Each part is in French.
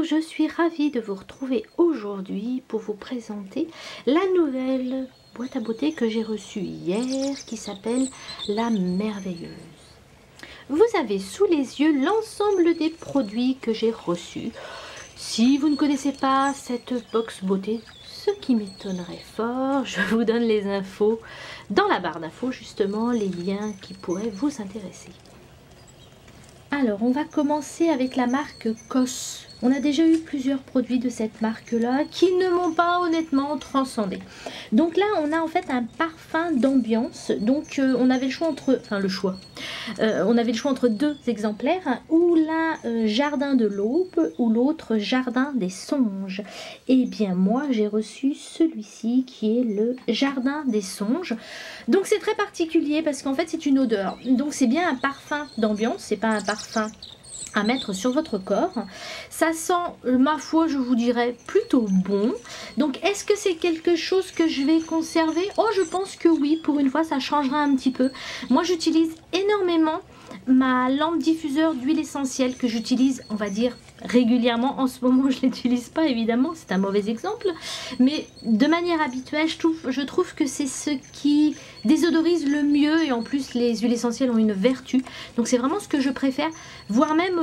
je suis ravie de vous retrouver aujourd'hui pour vous présenter la nouvelle boîte à beauté que j'ai reçue hier qui s'appelle La Merveilleuse. Vous avez sous les yeux l'ensemble des produits que j'ai reçus. Si vous ne connaissez pas cette box beauté, ce qui m'étonnerait fort, je vous donne les infos dans la barre d'infos, justement les liens qui pourraient vous intéresser. Alors, on va commencer avec la marque COS. On a déjà eu plusieurs produits de cette marque-là qui ne m'ont pas honnêtement transcendé. Donc là, on a en fait un parfum d'ambiance. Donc, on avait le choix entre... Enfin, on avait le choix entre deux exemplaires. Ou l'un Jardin de l'Aube ou l'autre Jardin des Songes. Et bien, moi, j'ai reçu celui-ci qui est le Jardin des Songes. Donc, c'est très particulier parce qu'en fait, c'est une odeur. Donc, c'est bien un parfum d'ambiance. C'est pas un parfum à mettre sur votre corps. Ça sent, ma foi, je vous dirais, plutôt bon. Donc, est-ce que c'est quelque chose que je vais conserver? Oh, je pense que oui. Pour une fois, ça changera un petit peu. Moi, j'utilise énormément ma lampe diffuseur d'huile essentielle que j'utilise, on va dire, régulièrement. En ce moment, je ne l'utilise pas, évidemment. C'est un mauvais exemple. Mais de manière habituelle, je trouve que c'est ce qui désodorise le mieux. Et en plus, les huiles essentielles ont une vertu. Donc, c'est vraiment ce que je préfère. Voire même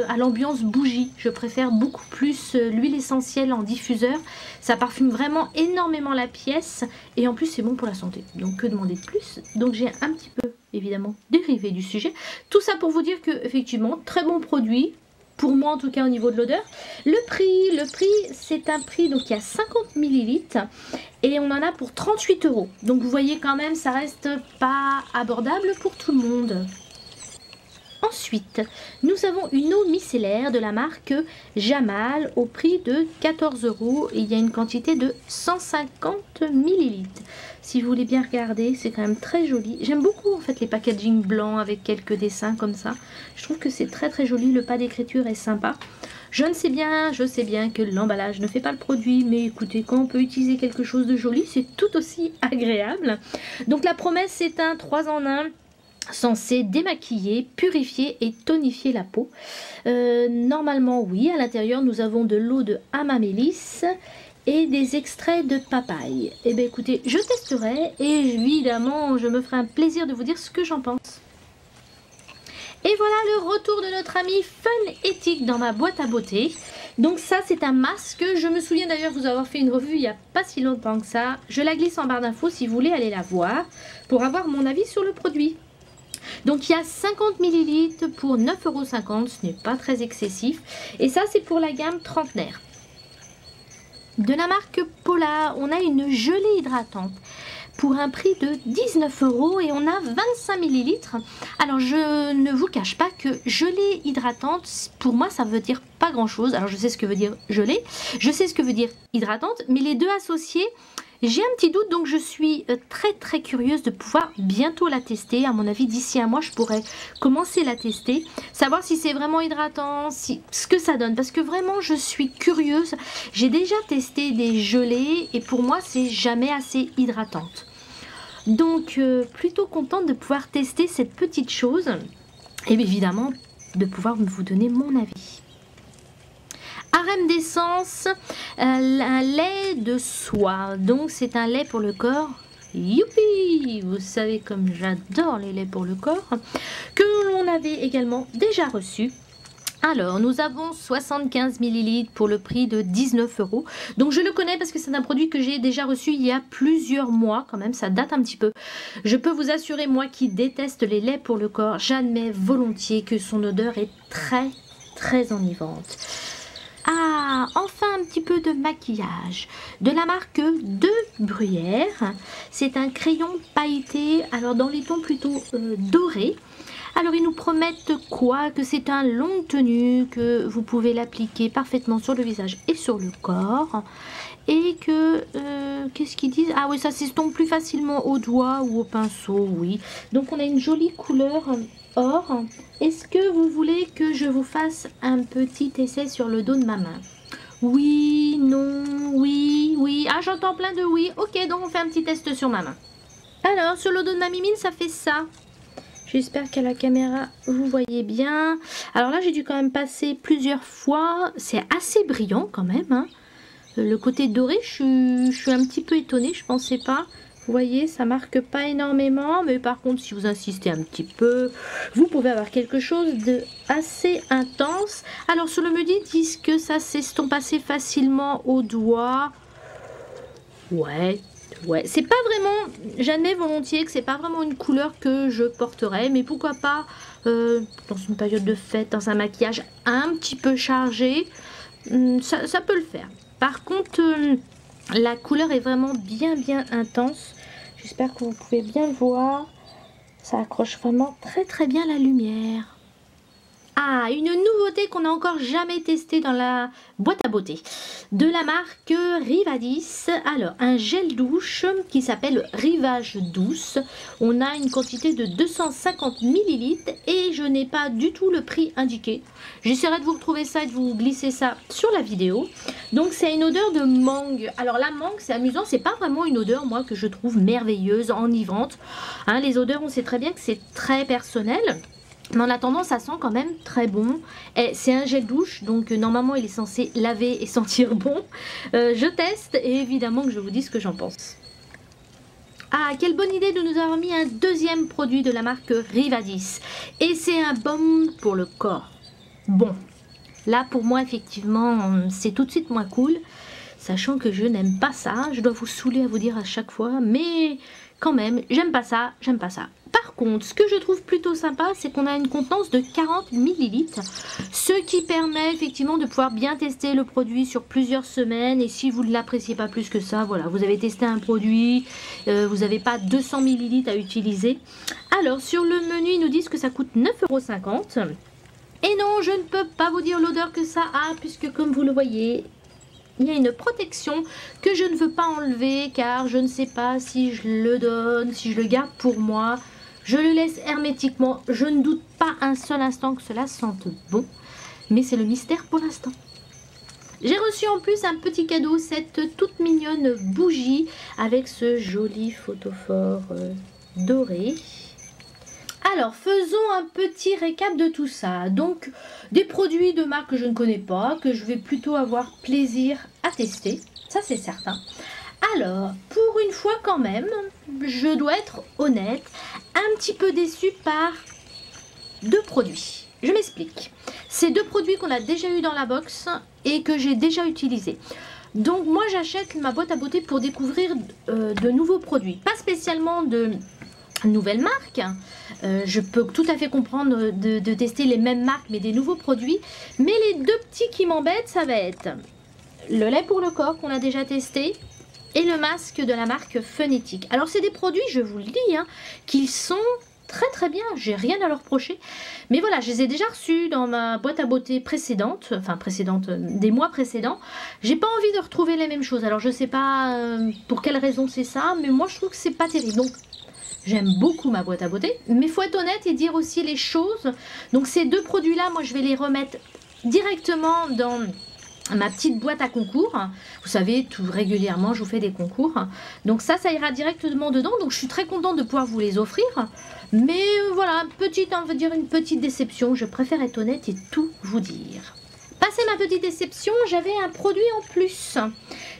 à l'ambiance bougie. Je préfère beaucoup plus l'huile essentielle en diffuseur. Ça parfume vraiment énormément la pièce. Et en plus, c'est bon pour la santé. Donc, que demander de plus? Donc, j'ai un petit peu, évidemment, dérivé du sujet. Tout ça pour vous dire que, effectivement, très bon produit. Pour moi, en tout cas, au niveau de l'odeur. Le prix, c'est un prix, donc il y a 50 ml. Et on en a pour 38 €. Donc, vous voyez quand même, ça reste pas abordable pour tout le monde. Ensuite, nous avons une eau micellaire de la marque Jamal au prix de 14 € et il y a une quantité de 150 ml. Si vous voulez bien regarder, c'est quand même très joli. J'aime beaucoup en fait les packaging blancs avec quelques dessins comme ça. Je trouve que c'est très très joli, le pas d'écriture est sympa. Je sais bien que l'emballage ne fait pas le produit, mais écoutez, quand on peut utiliser quelque chose de joli, c'est tout aussi agréable. Donc la promesse, c'est un 3 en 1. Censé démaquiller, purifier et tonifier la peau. Normalement, oui. À l'intérieur, nous avons de l'eau de hamamélis et des extraits de papaye. Eh bien, écoutez, je testerai et évidemment, je me ferai un plaisir de vous dire ce que j'en pense. Et voilà le retour de notre ami Fun Éthique dans ma boîte à beauté. Donc ça, c'est un masque. Je me souviens d'ailleurs vous avoir fait une revue il n'y a pas si longtemps que ça. Je la glisse en barre d'infos si vous voulez aller la voir pour avoir mon avis sur le produit. Donc il y a 50 ml pour 9,50 €, ce n'est pas très excessif. Et ça c'est pour la gamme trentenaire. De la marque Pola, on a une gelée hydratante pour un prix de 19 € et on a 25 ml. Alors je ne vous cache pas que gelée hydratante, pour moi ça veut dire pas grand chose. Alors je sais ce que veut dire gelée, je sais ce que veut dire hydratante, mais les deux associés, j'ai un petit doute, donc je suis très très curieuse de pouvoir bientôt la tester. À mon avis, d'ici un mois, je pourrais commencer la tester. Savoir si c'est vraiment hydratant, ce que ça donne. Parce que vraiment, je suis curieuse. J'ai déjà testé des gelées et pour moi, c'est jamais assez hydratante. Donc, plutôt contente de pouvoir tester cette petite chose. Et évidemment, de pouvoir vous donner mon avis. Harem d'essence, un lait de soie. Donc c'est un lait pour le corps. Youpi! Vous savez comme j'adore les laits pour le corps. Que l'on avait également déjà reçu. Alors nous avons 75 ml pour le prix de 19 €. Donc je le connais parce que c'est un produit que j'ai déjà reçu il y a plusieurs mois. Quand même ça date un petit peu. Je peux vous assurer, moi qui déteste les laits pour le corps, j'admets volontiers que son odeur est très très enivrante. Ah, enfin un petit peu de maquillage de la marque De Bruyère. C'est un crayon pailleté, alors dans les tons plutôt dorés. Alors ils nous promettent quoi? Que c'est un longue tenue, que vous pouvez l'appliquer parfaitement sur le visage et sur le corps. Et que, qu'est-ce qu'ils disent? Ah oui, ça s'estompe plus facilement au doigt ou au pinceau, oui. Donc on a une jolie couleur or. Est-ce que vous voulez que je vous fasse un petit essai sur le dos de ma main? Oui, non, oui, oui. Ah, j'entends plein de oui. Ok, donc on fait un petit test sur ma main. Alors, sur le dos de ma mimine, ça fait ça. J'espère qu'à la caméra vous voyez bien. Alors là j'ai dû quand même passer plusieurs fois. C'est assez brillant quand même, hein. Le côté doré, je suis un petit peu étonnée, je pensais pas. Vous voyez, ça marque pas énormément, mais par contre, si vous insistez un petit peu, vous pouvez avoir quelque chose de assez intense. Alors sur le menu, ils disent que ça s'estompe assez facilement au doigt. Ouais, c'est pas vraiment, j'admets volontiers que c'est pas vraiment une couleur que je porterais, mais pourquoi pas dans une période de fête, dans un maquillage un petit peu chargé, ça peut le faire. Par contre, la couleur est vraiment bien intense. J'espère que vous pouvez bien le voir. Ça accroche vraiment très bien la lumière. Ah, une nouveauté qu'on n'a encore jamais testée dans la boîte à beauté de la marque Rivadis. Alors, un gel douche qui s'appelle Rivage Douce. On a une quantité de 250 ml et je n'ai pas du tout le prix indiqué. J'essaierai de vous retrouver ça et de vous glisser ça sur la vidéo. Donc, c'est une odeur de mangue. Alors, la mangue, c'est amusant, c'est pas vraiment une odeur, moi, que je trouve merveilleuse, enivrante. Hein, les odeurs, on sait très bien que c'est très personnel. Mais en attendant, ça sent quand même très bon. C'est un gel douche, donc normalement il est censé laver et sentir bon. Je teste et évidemment que je vous dis ce que j'en pense. Ah, quelle bonne idée de nous avoir mis un deuxième produit de la marque Rivadis. Et c'est un baume pour le corps. Bon, là pour moi effectivement c'est tout de suite moins cool. Sachant que je n'aime pas ça. Je dois vous saouler à vous dire à chaque fois. Mais quand même, j'aime pas ça, j'aime pas ça. Par contre, ce que je trouve plutôt sympa, c'est qu'on a une contenance de 40 ml. Ce qui permet effectivement de pouvoir bien tester le produit sur plusieurs semaines. Et si vous ne l'appréciez pas plus que ça, voilà, vous avez testé un produit, vous n'avez pas 200 ml à utiliser. Alors, sur le menu, ils nous disent que ça coûte 9,50 €. Et non, je ne peux pas vous dire l'odeur que ça a, puisque comme vous le voyez, il y a une protection que je ne veux pas enlever car je ne sais pas si je le donne, si je le garde pour moi. Je le laisse hermétiquement. Je ne doute pas un seul instant que cela sente bon. Mais c'est le mystère pour l'instant. J'ai reçu en plus un petit cadeau, cette toute mignonne bougie avec ce joli photophore doré. Alors, faisons un petit récap de tout ça. Donc, des produits de marque que je ne connais pas, que je vais plutôt avoir plaisir à tester. Ça, c'est certain. Alors, pour une fois quand même, je dois être honnête, un petit peu déçue par deux produits. Je m'explique. C'est deux produits qu'on a déjà eu dans la box et que j'ai déjà utilisés. Donc, moi, j'achète ma boîte à beauté pour découvrir de nouveaux produits. Pas spécialement de nouvelles marques. Je peux tout à fait comprendre de tester les mêmes marques mais des nouveaux produits. Mais les deux petits qui m'embêtent, ça va être le lait pour le corps qu'on a déjà testé et le masque de la marque Phonétique. Alors c'est des produits, je vous le dis, hein, qui sont très bien, j'ai rien à leur reprocher. Mais voilà, je les ai déjà reçus dans ma boîte à beauté précédente, des mois précédents. J'ai pas envie de retrouver les mêmes choses. Alors je sais pas pour quelle raison c'est ça, mais moi je trouve que c'est pas terrible. Donc j'aime beaucoup ma boîte à beauté, mais il faut être honnête et dire aussi les choses. Donc ces deux produits-là, moi je vais les remettre directement dans ma petite boîte à concours. Vous savez, tout régulièrement je vous fais des concours. Donc ça ira directement dedans. Donc je suis très contente de pouvoir vous les offrir. Mais voilà, on va dire une petite déception. Je préfère être honnête et tout vous dire. Passé ma petite déception, j'avais un produit en plus.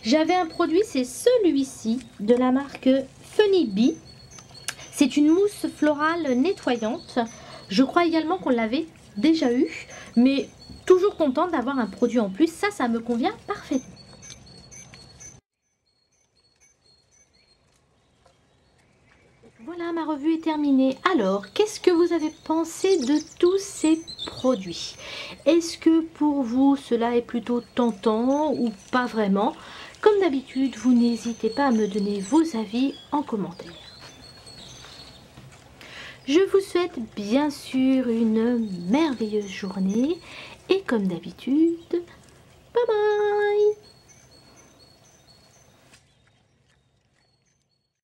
J'avais un produit, c'est celui-ci, de la marque Funny Bee. C'est une mousse florale nettoyante. Je crois également qu'on l'avait déjà eu, mais toujours contente d'avoir un produit en plus. Ça me convient parfaitement. Voilà, ma revue est terminée. Alors, qu'est-ce que vous avez pensé de tous ces produits? Est-ce que pour vous, cela est plutôt tentant ou pas vraiment? Comme d'habitude, vous n'hésitez pas à me donner vos avis en commentaire. Je vous souhaite bien sûr une merveilleuse journée et comme d'habitude, bye bye!